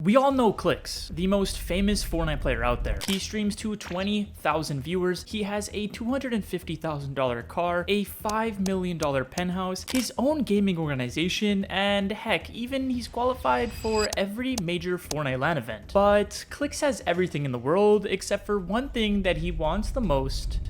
We all know Clix, the most famous Fortnite player out there. He streams to 20,000 viewers, he has a $250,000 car, a $5 million penthouse, his own gaming organization, and heck, even he's qualified for every major Fortnite LAN event. But Clix has everything in the world except for one thing that he wants the most: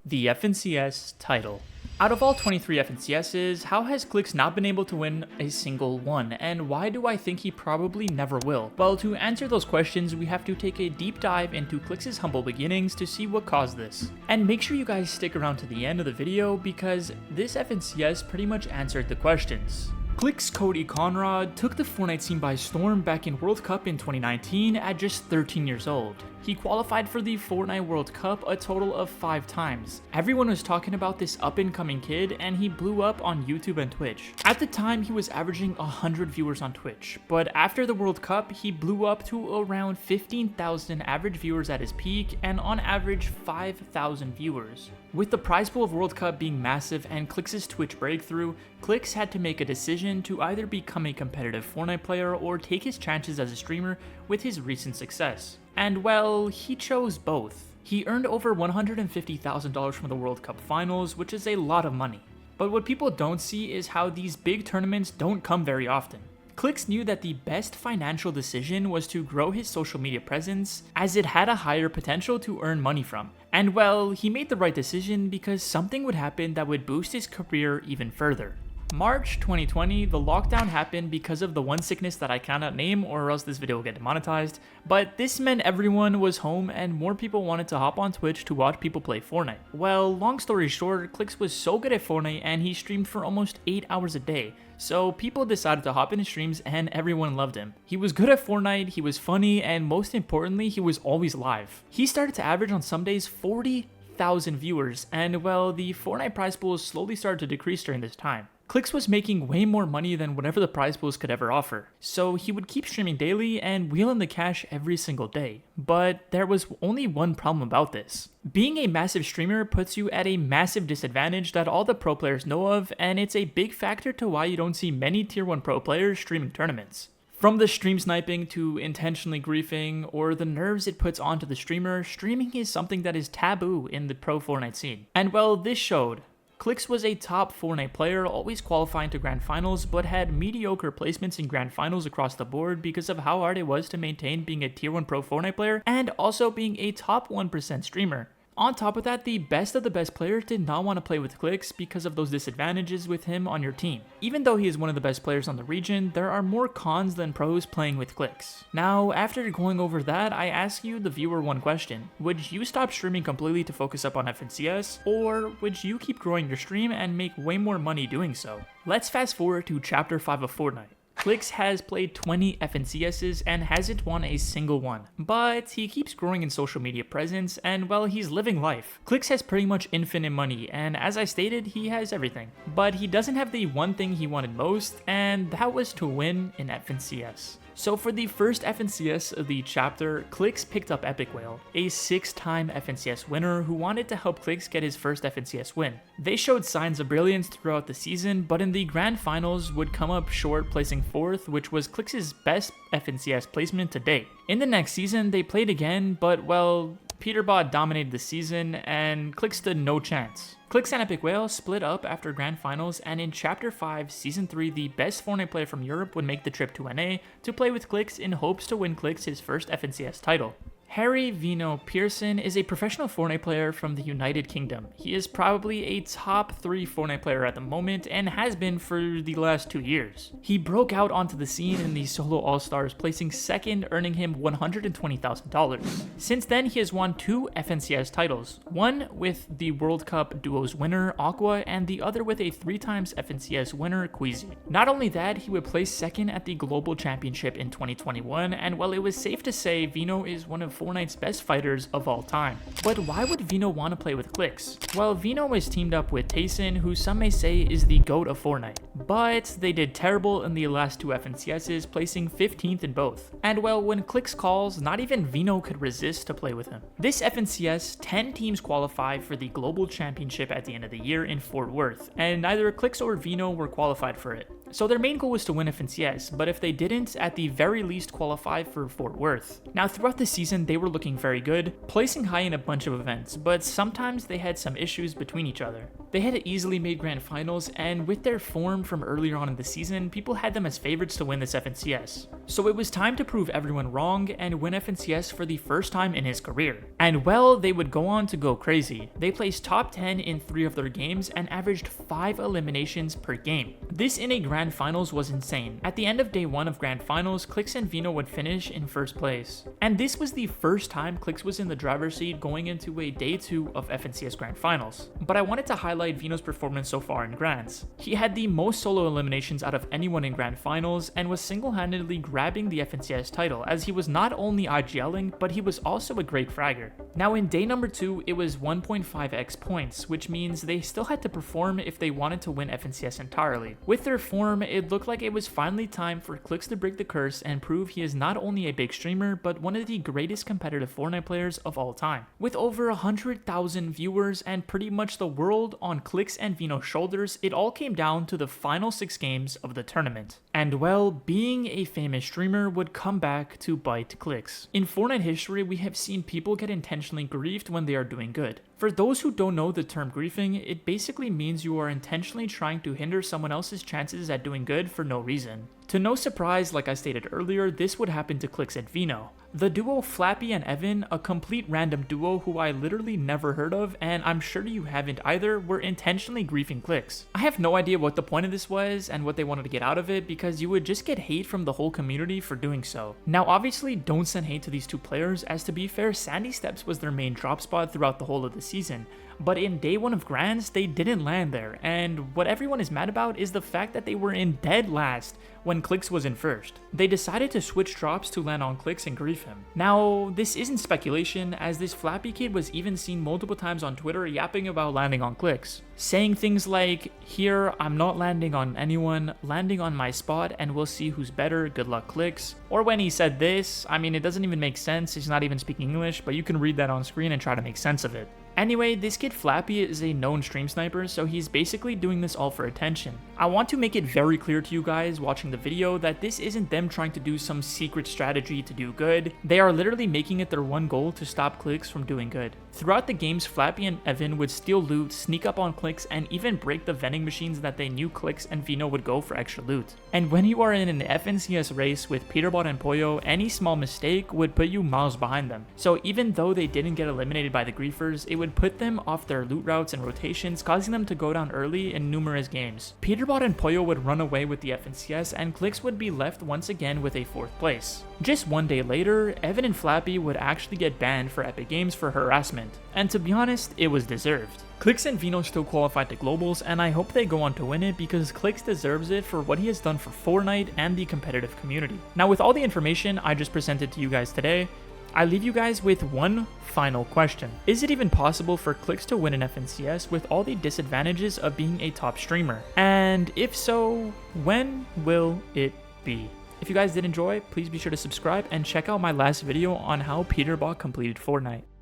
the FNCS title. Out of all 23 FNCSs, how has Clix not been able to win a single one, and why do I think he probably never will? Well, to answer those questions, we have to take a deep dive into Clix's humble beginnings to see what caused this. And make sure you guys stick around to the end of the video because this FNCS pretty much answered the questions. Clix Cody Conrad took the Fortnite scene by storm back in World Cup in 2019 at just 13 years old. He qualified for the Fortnite World Cup a total of 5 times. Everyone was talking about this up-and-coming kid, and he blew up on YouTube and Twitch. At the time, he was averaging 100 viewers on Twitch, but after the World Cup, he blew up to around 15,000 average viewers at his peak, and on average 5,000 viewers. With the prize pool of World Cup being massive and Clix's Twitch breakthrough, Clix had to make a decision to either become a competitive Fortnite player or take his chances as a streamer with his recent success. And well, he chose both. He earned over $150,000 from the World Cup finals, which is a lot of money. But what people don't see is how these big tournaments don't come very often. Clix knew that the best financial decision was to grow his social media presence, as it had a higher potential to earn money from. And well, he made the right decision because something would happen that would boost his career even further. March 2020, the lockdown happened because of the one sickness that I cannot name or else this video will get demonetized, but this meant everyone was home and more people wanted to hop on Twitch to watch people play Fortnite. Well, long story short, Clix was so good at Fortnite and he streamed for almost 8 hours a day, so people decided to hop in his streams and everyone loved him. He was good at Fortnite, he was funny, and most importantly, he was always live. He started to average on some days 40,000 viewers, and well, the Fortnite prize pool slowly started to decrease during this time. Clix was making way more money than whatever the prize pools could ever offer, so he would keep streaming daily and wheel in the cash every single day. But there was only one problem about this. Being a massive streamer puts you at a massive disadvantage that all the pro players know of, and it's a big factor to why you don't see many tier 1 pro players streaming tournaments. From the stream sniping to intentionally griefing or the nerves it puts onto the streamer, streaming is something that is taboo in the pro Fortnite scene. And well, this showed. Clix was a top Fortnite player, always qualifying to grand finals, but had mediocre placements in grand finals across the board because of how hard it was to maintain being a tier 1 pro Fortnite player and also being a top 1% streamer. On top of that, the best of the best players did not want to play with Clix because of those disadvantages with him on your team. Even though he is one of the best players on the region, there are more cons than pros playing with Clix. Now, after going over that, I ask you, the viewer, one question. Would you stop streaming completely to focus up on FNCS, or would you keep growing your stream and make way more money doing so? Let's fast forward to Chapter 5 of Fortnite. Clix has played 20 FNCSs and hasn't won a single one, but he keeps growing in social media presence and well, he's living life. Clix has pretty much infinite money, and as I stated, he has everything. But he doesn't have the one thing he wanted most, and that was to win an FNCS. So for the first FNCS of the chapter, Clix picked up Epic Whale, a 6-time FNCS winner who wanted to help Clix get his first FNCS win. They showed signs of brilliance throughout the season, but in the grand finals would come up short, placing 4th, which was Clix's best FNCS placement to date. In the next season, they played again, but well, Peterbot dominated the season and Clix stood no chance. Clix and Epic Whale split up after grand finals, and in Chapter 5, Season 3, the best Fortnite player from Europe would make the trip to NA to play with Clix in hopes to win Clix his first FNCS title. Harry Vino Pearson is a professional Fortnite player from the United Kingdom. He is probably a top 3 Fortnite player at the moment and has been for the last 2 years. He broke out onto the scene in the Solo All-Stars, placing 2nd, earning him $120,000. Since then, he has won 2 FNCS titles, one with the World Cup Duos winner Aqua and the other with a 3 times FNCS winner Queasy. Not only that, he would place 2nd at the Global Championship in 2021, and while it was safe to say Vino is one of Fortnite's best fighters of all time. But why would Vino want to play with Clix? Well, Vino was teamed up with Tayson, who some may say is the GOAT of Fortnite. But they did terrible in the last 2 FNCSs, placing 15th in both. And well, when Clix calls, not even Vino could resist to play with him. This FNCS, 10 teams qualify for the Global Championship at the end of the year in Fort Worth, and neither Clix or Vino were qualified for it. So their main goal was to win FNCS, but if they didn't, at the very least qualify for Fort Worth. Now throughout the season, they were looking very good, placing high in a bunch of events, but sometimes they had some issues between each other. They had easily made grand finals, and with their form from earlier on in the season, people had them as favorites to win this FNCS. So it was time to prove everyone wrong and win FNCS for the first time in his career. And well, they would go on to go crazy. They placed top 10 in 3 of their games and averaged 5 eliminations per game. This in a grand finals was insane. At the end of day 1 of grand finals, Clix and Vino would finish in first place. And this was the first time Clix was in the driver's seat going into a day 2 of FNCS grand finals. But I wanted to highlight Vino's performance so far in grands. He had the most solo eliminations out of anyone in grand finals and was single-handedly grabbing the FNCS title, as he was not only IGLing, but he was also a great fragger. Now in day number 2, it was 1.5x points, which means they still had to perform if they wanted to win FNCS entirely. With their form, it looked like it was finally time for Clix to break the curse and prove he is not only a big streamer, but one of the greatest competitive Fortnite players of all time. With over 100,000 viewers and pretty much the world on Clix and Vino's shoulders, it all came down to the final 6 games of the tournament. And well, being a famous streamer would come back to bite Clix. In Fortnite history, we have seen people get intentionally griefed when they are doing good. For those who don't know the term griefing, it basically means you are intentionally trying to hinder someone else's chances at doing good for no reason. To no surprise, like I stated earlier, this would happen to Clix and Vino. The duo Flappy and Evan, a complete random duo who I literally never heard of, and I'm sure you haven't either, were intentionally griefing Clix. I have no idea what the point of this was and what they wanted to get out of it, because you would just get hate from the whole community for doing so. Now obviously don't send hate to these two players, as to be fair, Sandy Steps was their main drop spot throughout the whole of the season. But in day 1 of grands, they didn't land there, and what everyone is mad about is the fact that they were in dead last when Clix was in first. They decided to switch drops to land on Clix and grief him. Now, this isn't speculation, as this Flappy kid was even seen multiple times on Twitter yapping about landing on Clix, saying things like, "Here, I'm not landing on anyone, landing on my spot, and we'll see who's better, good luck Clix." Or when he said this, I mean, it doesn't even make sense, he's not even speaking English, but you can read that on screen and try to make sense of it. Anyway, this kid Flappy is a known stream sniper, so he's basically doing this all for attention. I want to make it very clear to you guys watching the video that this isn't them trying to do some secret strategy to do good. They are literally making it their one goal to stop Clix from doing good. Throughout the games, Flappy and Evan would steal loot, sneak up on Clix, and even break the vending machines that they knew Clix and Vino would go for extra loot. And when you are in an FNCS race with Peterbot and Pollo, any small mistake would put you miles behind them. So even though they didn't get eliminated by the griefers, it would put them off their loot routes and rotations, causing them to go down early in numerous games. Peterbot and Pollo would run away with the FNCS, and Clix would be left once again with a 4th place. Just one day later, Evan and Flappy would actually get banned for Epic Games for harassment, and to be honest, it was deserved. Clix and Vino still qualified to Globals, and I hope they go on to win it because Clix deserves it for what he has done for Fortnite and the competitive community. Now with all the information I just presented to you guys today, I leave you guys with one final question. Is it even possible for Clix to win an FNCS with all the disadvantages of being a top streamer? And if so, when will it be? If you guys did enjoy, please be sure to subscribe and check out my last video on how Peterbot completed Fortnite.